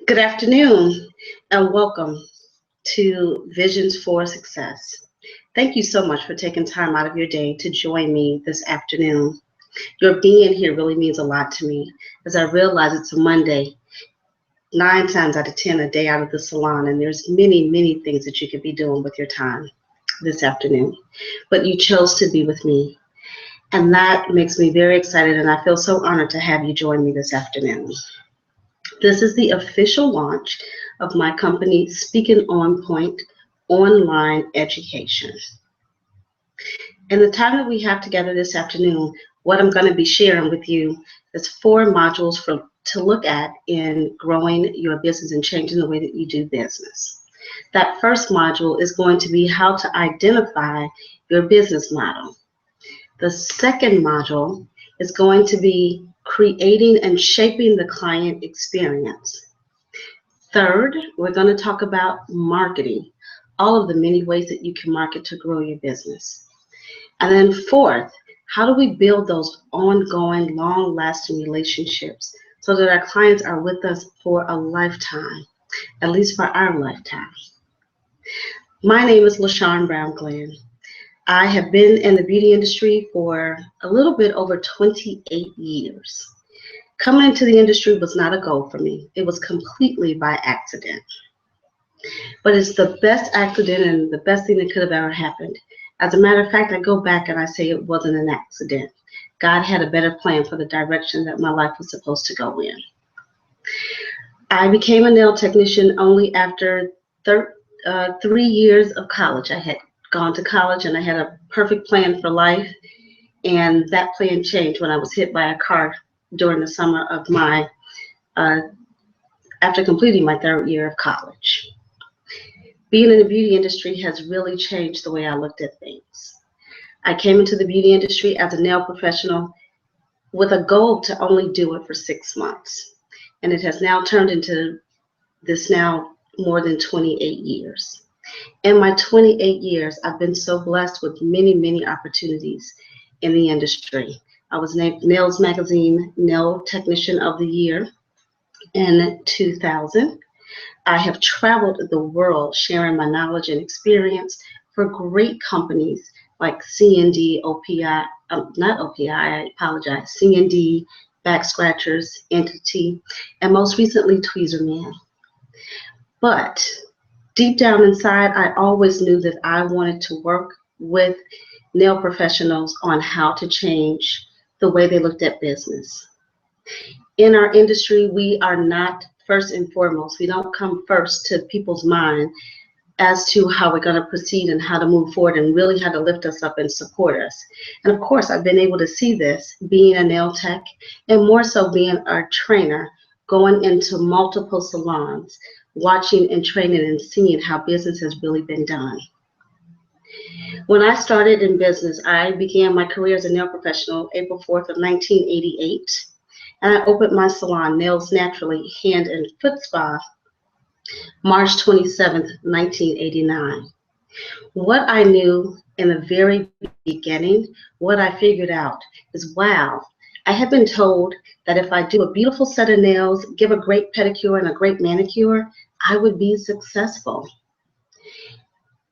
Good afternoon and welcome to Visions for Success. Thank you so much for taking time out of your day to join me this afternoon. Your being here really means a lot to me as I realize it's a Monday, 9 times out of 10 a day out of the salon, and there's many things that you could be doing with your time this afternoon. But you chose to be with me, and that makes me very excited, and I feel so honored to have you join me this afternoon. This is the official launch of my company, Speaking On Point Online Education. In the time that we have together this afternoon, what I'm going to be sharing with you is 4 modules to look at in growing your business and changing the way that you do business. That first module is going to be how to identify your business model. The second module is going to be creating and shaping the client experience. Third, we're going to talk about marketing, all of the many ways that you can market to grow your business. And then fourth, how do we build those ongoing, long-lasting relationships so that our clients are with us for a lifetime, at least for our lifetime. My name is LaShawn Brown Glenn. I have been in the beauty industry for a little bit over 28 years. Coming into the industry was not a goal for me. It was completely by accident. But it's the best accident and the best thing that could have ever happened. As a matter of fact, I go back and I say it wasn't an accident. God had a better plan for the direction that my life was supposed to go in. I became a nail technician only after 3 years of college. I had gone to college and I had a perfect plan for life, and that plan changed when I was hit by a car during the summer of after completing my 3rd year of college. Being in the beauty industry has really changed the way I looked at things. I came into the beauty industry as a nail professional with a goal to only do it for 6 months, and it has now turned into this now more than 28 years. In my 28 years, I've been so blessed with many opportunities in the industry. I was named Nails Magazine Nail Technician of the Year in 2000. I have traveled the world sharing my knowledge and experience for great companies like C&D, OPI, not OPI, I apologize, C&D, Back Scratchers, Entity, and most recently Tweezerman. But deep down inside, I always knew that I wanted to work with nail professionals on how to change the way they looked at business. In our industry, we are not first and foremost. We don't come first to people's mind as to how we're going to proceed and how to move forward and really how to lift us up and support us. And of course, I've been able to see this being a nail tech and more so being a trainer, going into multiple salons, watching and training and seeing how business has really been done. When I started in business, I began my career as a nail professional April 4th of 1988, and I opened my salon, Nails Naturally Hand and Foot Spa, March 27th, 1989. What I knew in the very beginning, what I figured out is, wow, I had been told that if I do a beautiful set of nails, give a great pedicure and a great manicure, I would be successful.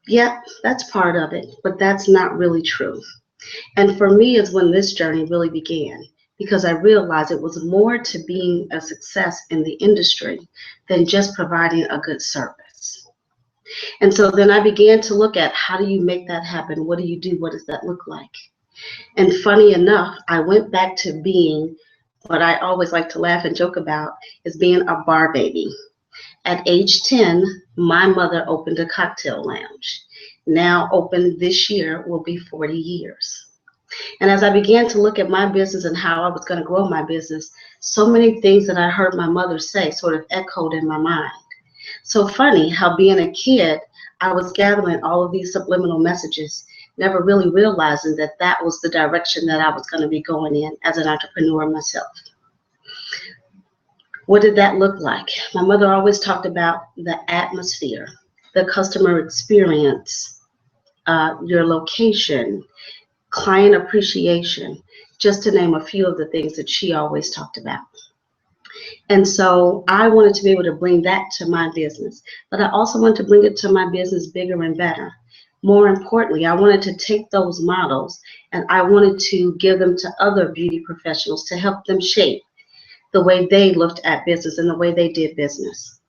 Yep, that's part of it, but that's not really true. And for me is when this journey really began, because I realized it was more to being a success in the industry than just providing a good service. And so then I began to look at, how do you make that happen? What do you do? What does that look like? And funny enough, I went back to being what I always like to laugh and joke about, is being a bar baby. At age 10, my mother opened a cocktail lounge. Now open this year will be 40 years. And as I began to look at my business and how I was going to grow my business, so many things that I heard my mother say sort of echoed in my mind. So funny how, being a kid, I was gathering all of these subliminal messages, never really realizing that that was the direction that I was going to be going in as an entrepreneur myself. What did that look like? My mother always talked about the atmosphere, the customer experience, your location, client appreciation, just to name a few of the things that she always talked about. And so I wanted to be able to bring that to my business, but I also wanted to bring it to my business bigger and better. More importantly, I wanted to take those models and I wanted to give them to other beauty professionals to help them shape the way they looked at business and the way they did business.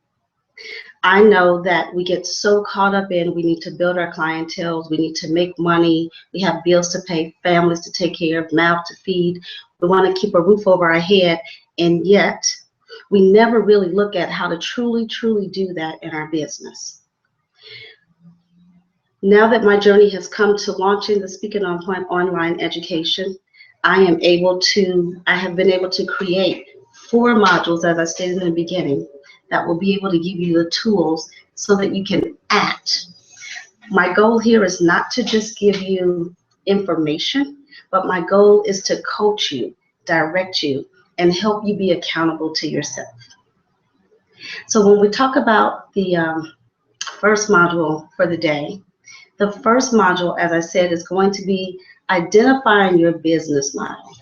I know that we get so caught up in, we need to build our clientele, we need to make money, we have bills to pay, families to take care of, mouth to feed, we want to keep a roof over our head, and yet we never really look at how to truly do that in our business. Now that my journey has come to launching the Speaking on Point online education, I have been able to create 4 modules, as I stated in the beginning, that will be able to give you the tools so that you can act. My goal here is not to just give you information, but my goal is to coach you, direct you, and help you be accountable to yourself. So when we talk about the first module for the day, the first module, as I said, is going to be identifying your business model.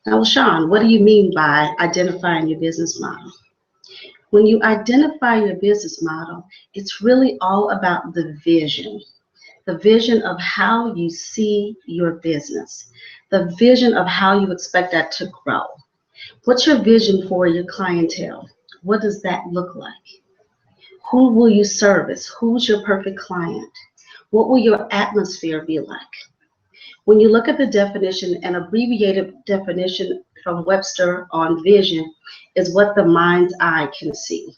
Now, Sean, what do you mean by identifying your business model? When you identify your business model, it's really all about the vision of how you see your business, the vision of how you expect that to grow. What's your vision for your clientele? What does that look like? Who will you service? Who's your perfect client? What will your atmosphere be like? When you look at the definition, an abbreviated definition from Webster on vision is what the mind's eye can see.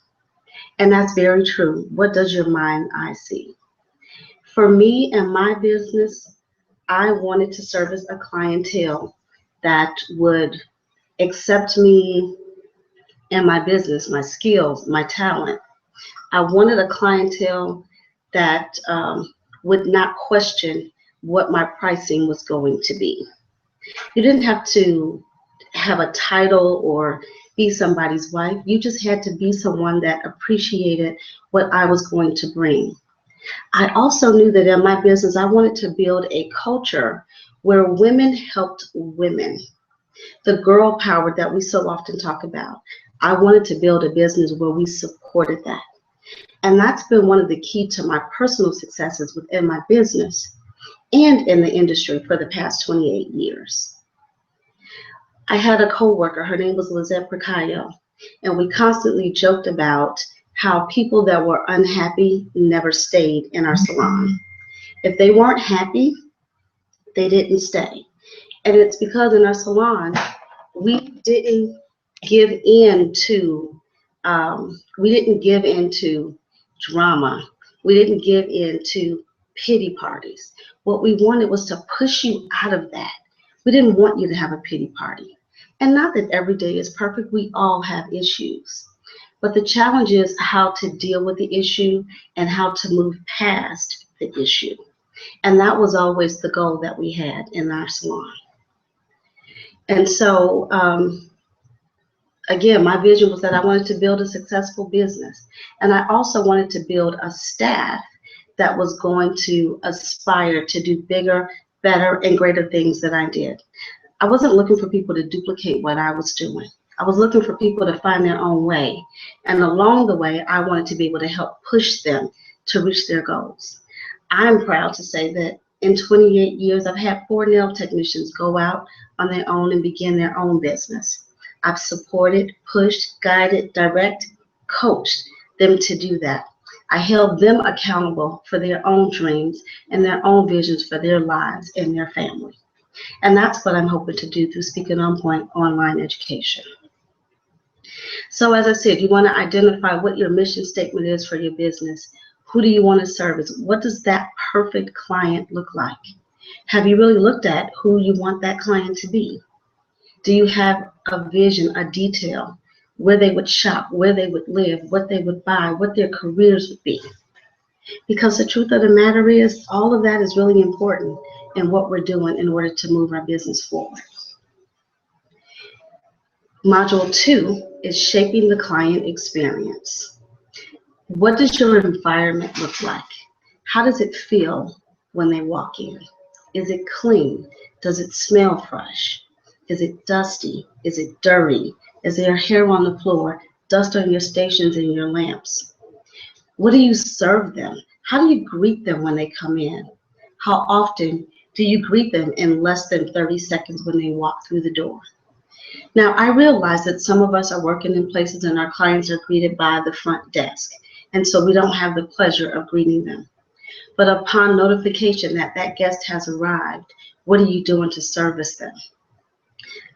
And that's very true. What does your mind's eye see? For me and my business, I wanted to service a clientele that would accept me and my business, my skills, my talent. I wanted a clientele that would not question what my pricing was going to be. You didn't have to have a title or be somebody's wife. You just had to be someone that appreciated what I was going to bring. I also knew that in my business, I wanted to build a culture where women helped women. The girl power that we so often talk about. I wanted to build a business where we supported that. And that's been one of the key to my personal successes within my business and in the industry for the past 28 years. I had a coworker, her name was Lizette Pricayo, and we constantly joked about how people that were unhappy never stayed in our salon. If they weren't happy, they didn't stay. And it's because in our salon, we didn't give in to drama. We didn't give in to pity parties. What we wanted was to push you out of that. We didn't want you to have a pity party. And not that every day is perfect, we all have issues. But the challenge is how to deal with the issue and how to move past the issue. And that was always the goal that we had in our salon. And so, again, my vision was that I wanted to build a successful business. And I also wanted to build a staff that was going to aspire to do bigger, better, and greater things than I did. I wasn't looking for people to duplicate what I was doing. I was looking for people to find their own way. And along the way, I wanted to be able to help push them to reach their goals. I'm proud to say that In 28 years, I've had 4 nail technicians go out on their own and begin their own business. I've supported, pushed, guided, direct, coached them to do that. I held them accountable for their own dreams and their own visions for their lives and their family. And that's what I'm hoping to do through Speaking On Point online education. So as I said, you want to identify what your mission statement is for your business. Who do you want to service? What does that perfect client look like? Have you really looked at who you want that client to be? Do you have a vision, a detail, where they would shop, where they would live, what they would buy, what their careers would be? Because the truth of the matter is, all of that is really important in what we're doing in order to move our business forward. Module 2 is shaping the client experience. What does your environment look like? How does it feel when they walk in? Is it clean? Does it smell fresh? Is it dusty? Is it dirty? Is there hair on the floor, dust on your stations and your lamps? What do you serve them? How do you greet them when they come in? How often do you greet them in less than 30 seconds when they walk through the door? Now, I realize that some of us are working in places and our clients are greeted by the front desk, and so we don't have the pleasure of greeting them. But upon notification that that guest has arrived, what are you doing to service them?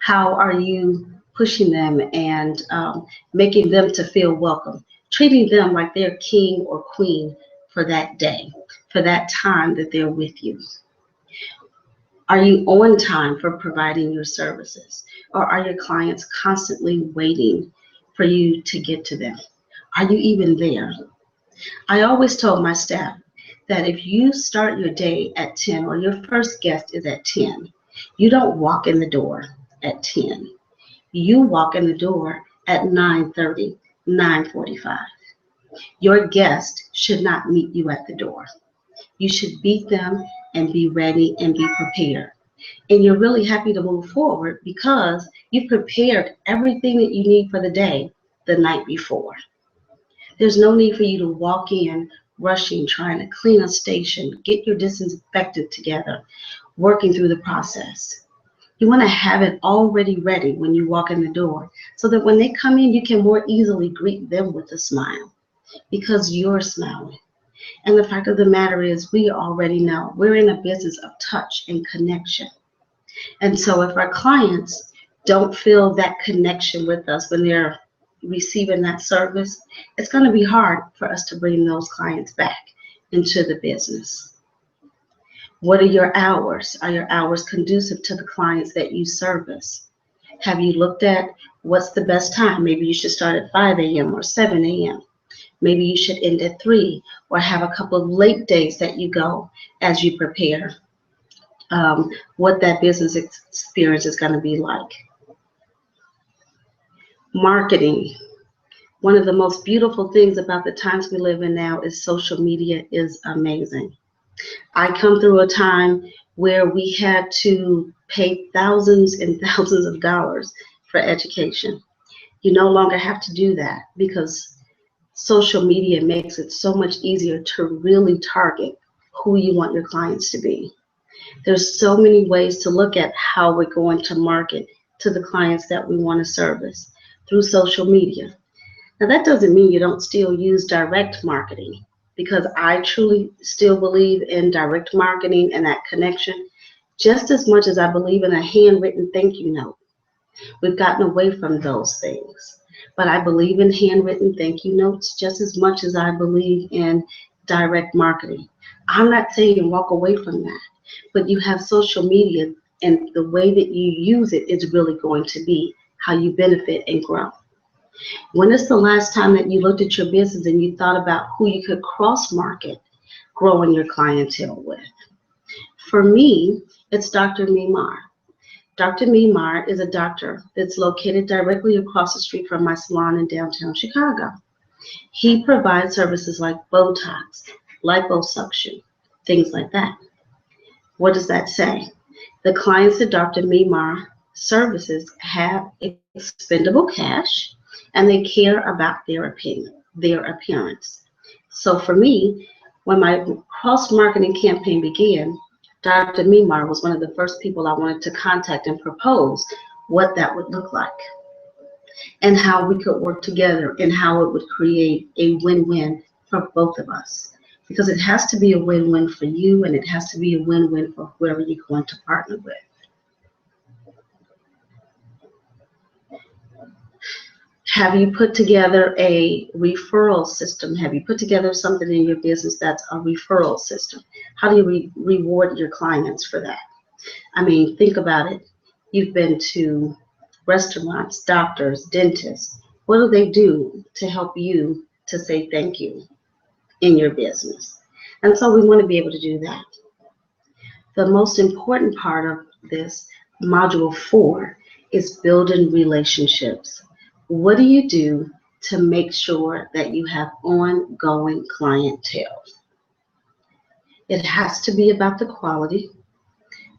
How are you pushing them and making them to feel welcome, treating them like they're king or queen for that day, for that time that they're with you? Are you on time for providing your services? Or are your clients constantly waiting for you to get to them? Are you even there? I always told my staff that if you start your day at 10 or your first guest is at 10, you don't walk in the door at 10. You walk in the door at 9:30, 9:45. Your guest should not meet you at the door. You should beat them and be ready and be prepared. And you're really happy to move forward because you've prepared everything that you need for the day the night before. There's no need for you to walk in rushing, trying to clean a station, get your disinfectant together, working through the process. You want to have it already ready when you walk in the door so that when they come in, you can more easily greet them with a smile because you're smiling. And the fact of the matter is, we already know we're in a business of touch and connection. And so if our clients don't feel that connection with us when they're receiving that service, it's going to be hard for us to bring those clients back into the business. What are your hours? Are your hours conducive to the clients that you service? Have you looked at what's the best time? Maybe you should start at 5 a.m. or 7 a.m. Maybe you should end at 3 or have a couple of late days that you go as you prepare what that business experience is going to be like. Marketing. One of the most beautiful things about the times we live in now is social media is amazing. I come through a time where we had to pay thousands and thousands of dollars for education. You no longer have to do that because social media makes it so much easier to really target who you want your clients to be. There's so many ways to look at how we're going to market to the clients that we want to service through social media. Now, that doesn't mean you don't still use direct marketing, because I truly still believe in direct marketing and that connection just as much as I believe in a handwritten thank you note. We've gotten away from those things, but I believe in handwritten thank you notes just as much as I believe in direct marketing. I'm not saying walk away from that, but you have social media, and the way that you use it is really going to be how you benefit and grow. When is the last time that you looked at your business and you thought about who you could cross-market growing your clientele with? For me, it's Dr. Mimar. Dr. Mimar is a doctor that's located directly across the street from my salon in downtown Chicago. He provides services like Botox, liposuction, things like that. What does that say? The clients that Dr. Mimar services have expendable cash, and they care about their appearance. So for me, when my cross-marketing campaign began, Dr. Mimar was one of the first people I wanted to contact and propose what that would look like and how we could work together and how it would create a win-win for both of us. Because it has to be a win-win for you, and it has to be a win-win for whoever you're going to partner with. Have you put together a referral system? Have you put together something in your business that's a referral system? How do you reward your clients for that? I mean, think about it. You've been to restaurants, doctors, dentists. What do they do to help you to say thank you in your business? And so we want to be able to do that. The most important part of this, module 4, is building relationships. What do you do to make sure that you have ongoing clientele? It has to be about the quality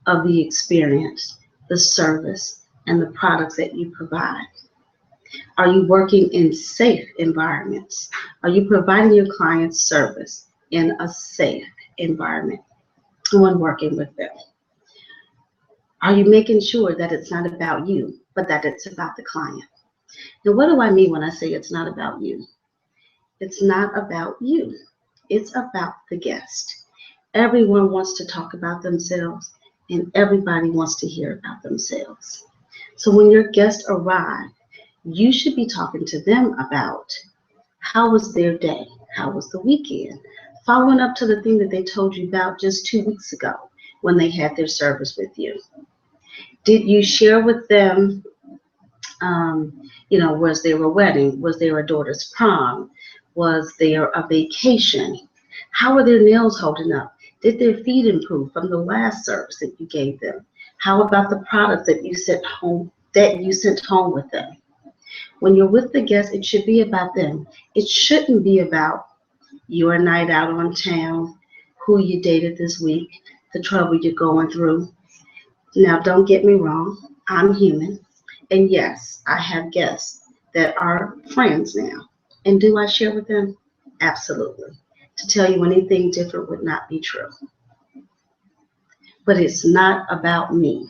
of the experience, the service, and the products that you provide. Are you working in safe environments? Are you providing your clients service in a safe environment when working with them? Are you making sure that it's not about you, but that it's about the client? Now, what do I mean when I say it's not about you? It's not about you. It's about the guest. Everyone wants to talk about themselves, and everybody wants to hear about themselves. So when your guests arrive, you should be talking to them about how was their day, how was the weekend, following up to the thing that they told you about just 2 weeks ago when they had their service with you. Did you share with them, was there a wedding? Was there a daughter's prom? Was there a vacation? How are their nails holding up? Did their feet improve from the last service that you gave them? How about the products that you sent home with them? When you're with the guests, it should be about them. It shouldn't be about your night out on town, who you dated this week, the trouble you're going through. Now, don't get me wrong, I'm human. And yes, I have guests that are friends now. And do I share with them? Absolutely. To tell you anything different would not be true. But it's not about me.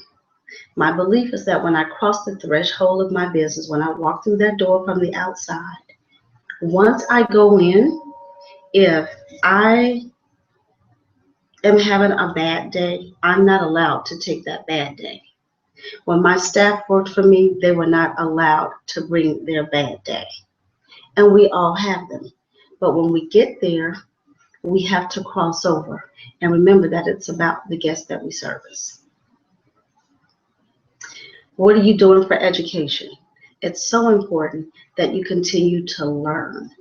My belief is that when I cross the threshold of my business, when I walk through that door from the outside, once I go in, if I am having a bad day, I'm not allowed to take that bad day. When my staff worked for me, they were not allowed to bring their bad day. And we all have them. But when we get there, we have to cross over and remember that it's about the guests that we service. What are you doing for education? It's so important that you continue to learn.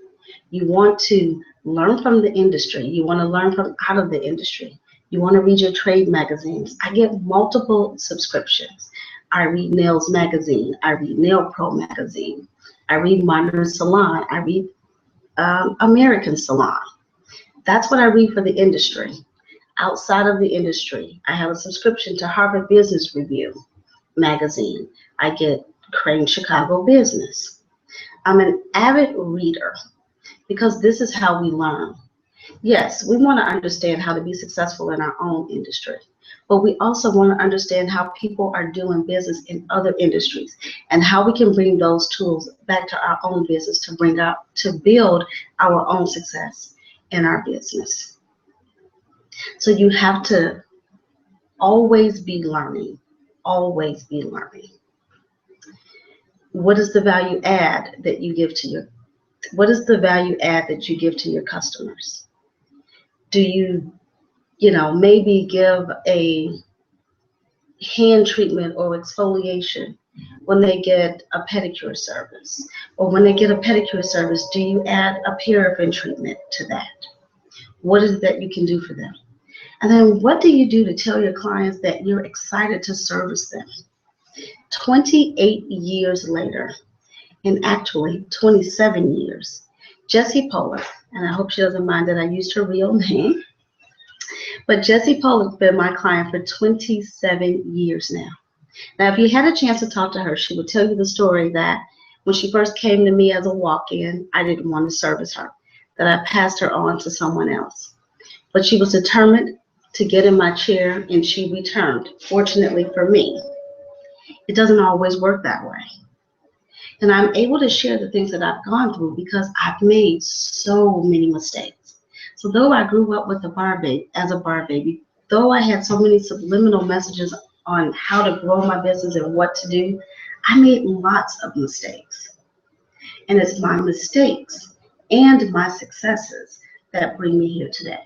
You want to learn from the industry. You want to learn from out of the industry. You want to read your trade magazines. I get multiple subscriptions. I read Nails Magazine. I read Nail Pro Magazine. I read Modern Salon. I read American Salon. That's what I read for the industry. Outside of the industry, I have a subscription to Harvard Business Review magazine. I get Crane Chicago Business. I'm an avid reader because this is how we learn. Yes, we want to understand how to be successful in our own industry, but we also want to understand how people are doing business in other industries and how we can bring those tools back to our own business to build our own success in our business. So you have to always be learning, always be learning. What is the value add that you give to your customers? Do you maybe give a hand treatment or exfoliation when they get a pedicure service? Or when they get a pedicure service, do you add a paraffin treatment to that? What is it that you can do for them? And then what do you do to tell your clients that you're excited to service them? 28 years later, and actually 27 years, Jessie Pollak, and I hope she doesn't mind that I used her real name, but Jessie Pollak's been my client for 27 years now. Now, if you had a chance to talk to her, she would tell you the story that when she first came to me as a walk-in, I didn't want to service her, that I passed her on to someone else. But she was determined to get in my chair and she returned. Fortunately for me, it doesn't always work that way. And I'm able to share the things that I've gone through because I've made so many mistakes. So though I grew up with as a bar baby, though I had so many subliminal messages on how to grow my business and what to do, I made lots of mistakes. And it's my mistakes and my successes that bring me here today.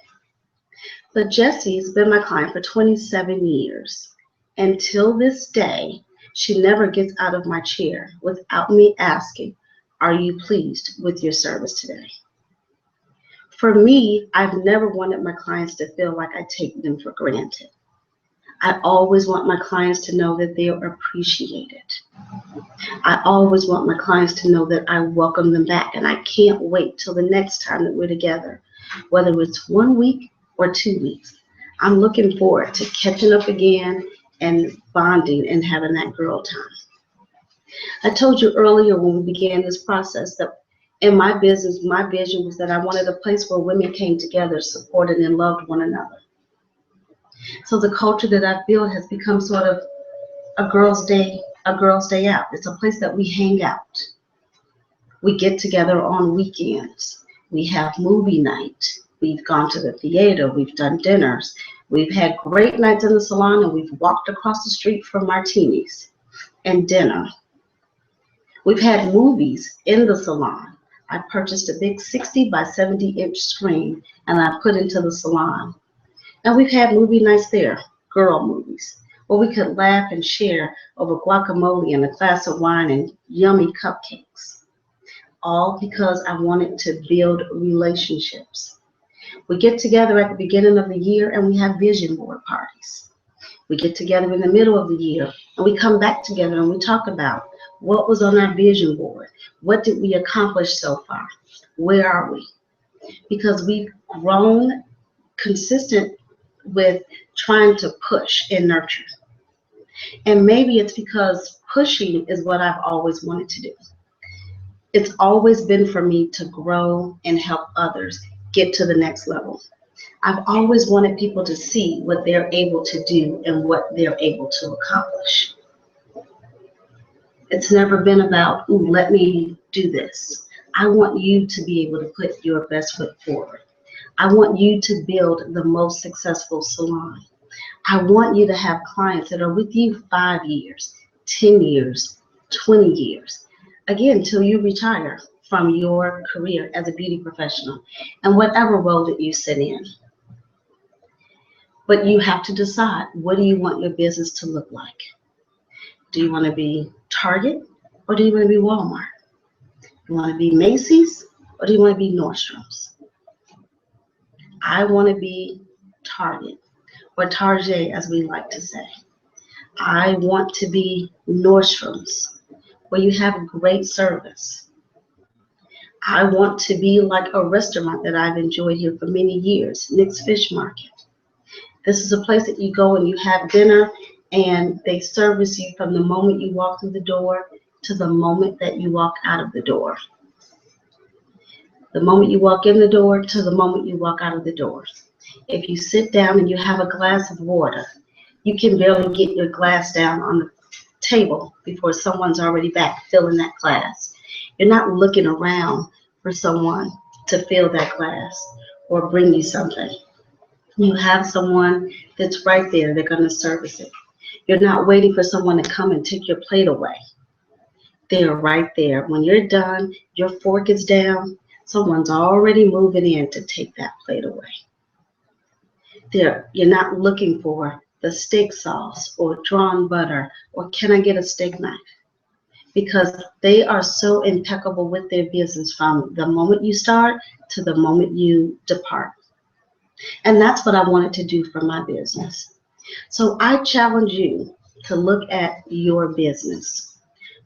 But Jessie's been my client for 27 years. Until this day, she never gets out of my chair without me asking, "Are you pleased with your service today?" For me, I've never wanted my clients to feel like I take them for granted. I always want my clients to know that they are appreciated. I always want my clients to know that I welcome them back, and I can't wait till the next time that we're together, whether it's 1 week or 2 weeks. I'm looking forward to catching up again and bonding and having that girl time. I told you earlier when we began this process that in my business, my vision was that I wanted a place where women came together, supported, and loved one another. So the culture that I've built has become sort of a girls' day out. It's a place that we hang out. We get together on weekends. We have movie night. We've gone to the theater. We've done dinners. We've had great nights in the salon, and we've walked across the street for martinis and dinner. We've had movies in the salon. I purchased a big 60 by 70-inch screen, and I put into the salon. And we've had movie nights there, girl movies, where we could laugh and share over guacamole and a glass of wine and yummy cupcakes. All because I wanted to build relationships. We get together at the beginning of the year and we have vision board parties. We get together in the middle of the year and we come back together and we talk about what was on our vision board. What did we accomplish so far? Where are we? Because we've grown consistent with trying to push and nurture. And maybe it's because pushing is what I've always wanted to do. It's always been for me to grow and help others get to the next level. I've always wanted people to see what they're able to do and what they're able to accomplish. It's never been about, "Ooh, let me do this." I want you to be able to put your best foot forward. I want you to build the most successful salon. I want you to have clients that are with you 5 years, 10 years, 20 years. Again, till you retire from your career as a beauty professional and whatever role that you sit in. But you have to decide, what do you want your business to look like? Do you want to be Target or do you want to be Walmart? Do you want to be Macy's or do you want to be Nordstrom's? I want to be Target, or Target as we like to say. I want to be Nordstrom's, where you have great service. I want to be like a restaurant that I've enjoyed here for many years, Nick's Fish Market. This is a place that you go and you have dinner and they service you from the moment you walk through the door to the moment that you walk out of the door. The moment you walk in the door to the moment you walk out of the door. If you sit down and you have a glass of water, you can barely get your glass down on the table before someone's already back filling that glass. You're not looking around for someone to fill that glass or bring you something. You have someone that's right there. They're going to service it. You're not waiting for someone to come and take your plate away. They're right there. When you're done, your fork is down, someone's already moving in to take that plate away. You're not looking for the steak sauce or drawn butter or can I get a steak knife? Because they are so impeccable with their business from the moment you start to the moment you depart. And that's what I wanted to do for my business. So I challenge you to look at your business.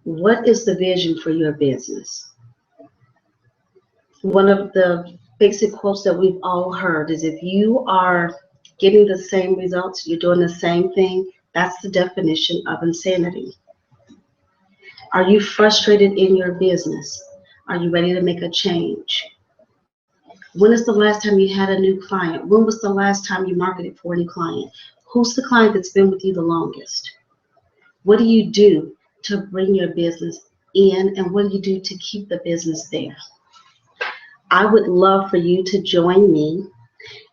What is the vision for your business? One of the basic quotes that we've all heard is, if you are getting the same results, you're doing the same thing, that's the definition of insanity. Are you frustrated in your business? Are you ready to make a change? When is the last time you had a new client? When was the last time you marketed for a new client? Who's the client that's been with you the longest? What do you do to bring your business in, and what do you do to keep the business there? I would love for you to join me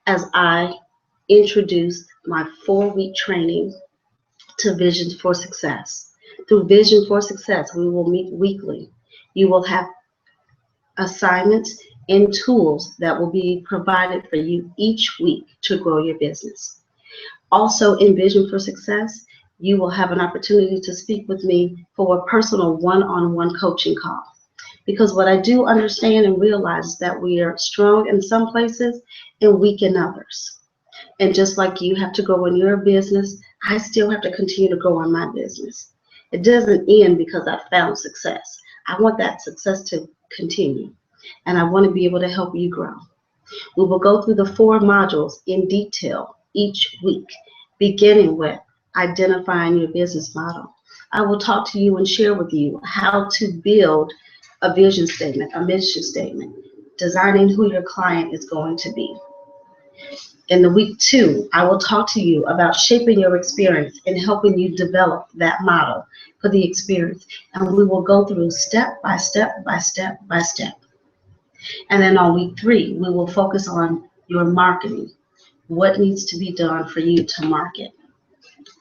as I introduce my 4-week training to Vision for Success. Through Vision for Success, we will meet weekly. You will have assignments and tools that will be provided for you each week to grow your business. Also, in Vision for Success, you will have an opportunity to speak with me for a personal one-on-one coaching call. Because what I do understand and realize is that we are strong in some places and weak in others. And just like you have to grow in your business, I still have to continue to grow in my business. It doesn't end because I found success. I want that success to continue, and I want to be able to help you grow. We will go through the 4 modules in detail each week, beginning with identifying your business model. I will talk to you and share with you how to build a vision statement, a mission statement, designing who your client is going to be. In the week 2, I will talk to you about shaping your experience and helping you develop that model for the experience. And we will go through step by step by step by step. And then on week 3, we will focus on your marketing. What needs to be done for you to market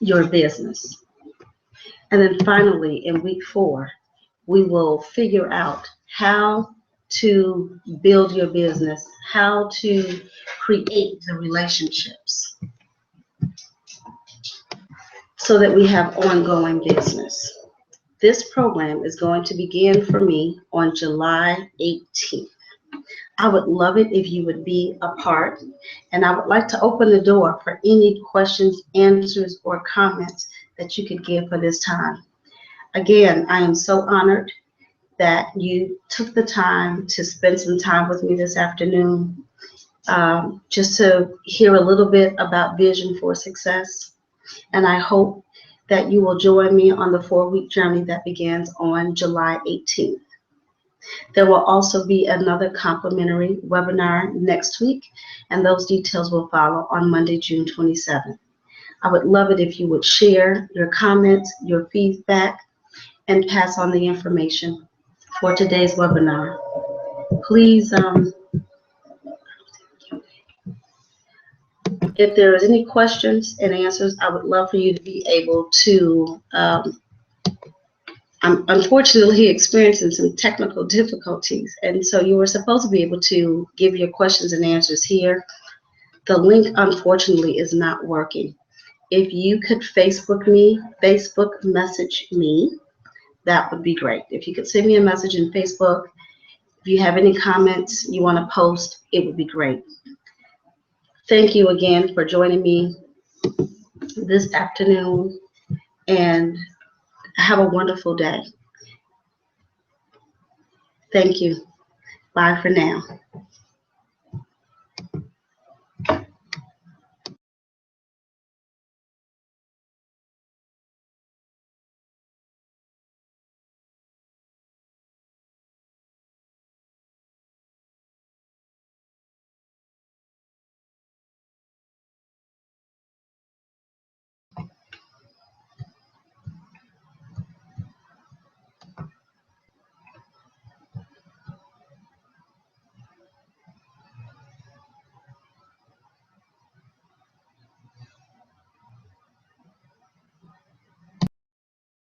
your business? And then finally, in week 4, we will figure out how to build your business, how to create the relationships so that we have ongoing business. This program is going to begin for me on July 18th. I would love it if you would be a part, and I would like to open the door for any questions, answers, or comments that you could give for this time. Again, I am so honored that you took the time to spend some time with me this afternoon, just to hear a little bit about Vision for Success. And I hope that you will join me on the 4-week journey that begins on July 18th. There will also be another complimentary webinar next week, and those details will follow on Monday, June 27th. I would love it if you would share your comments, your feedback, and pass on the information for today's webinar. Please, if there is any questions and answers, I would love for you to be able to, I'm unfortunately experiencing some technical difficulties, and so you were supposed to be able to give your questions and answers here. The link, unfortunately, is not working. If you could Facebook message me, that would be great. If you could send me a message in Facebook, if you have any comments you want to post, it would be great. Thank you again for joining me this afternoon, and have a wonderful day. Thank you. Bye for now.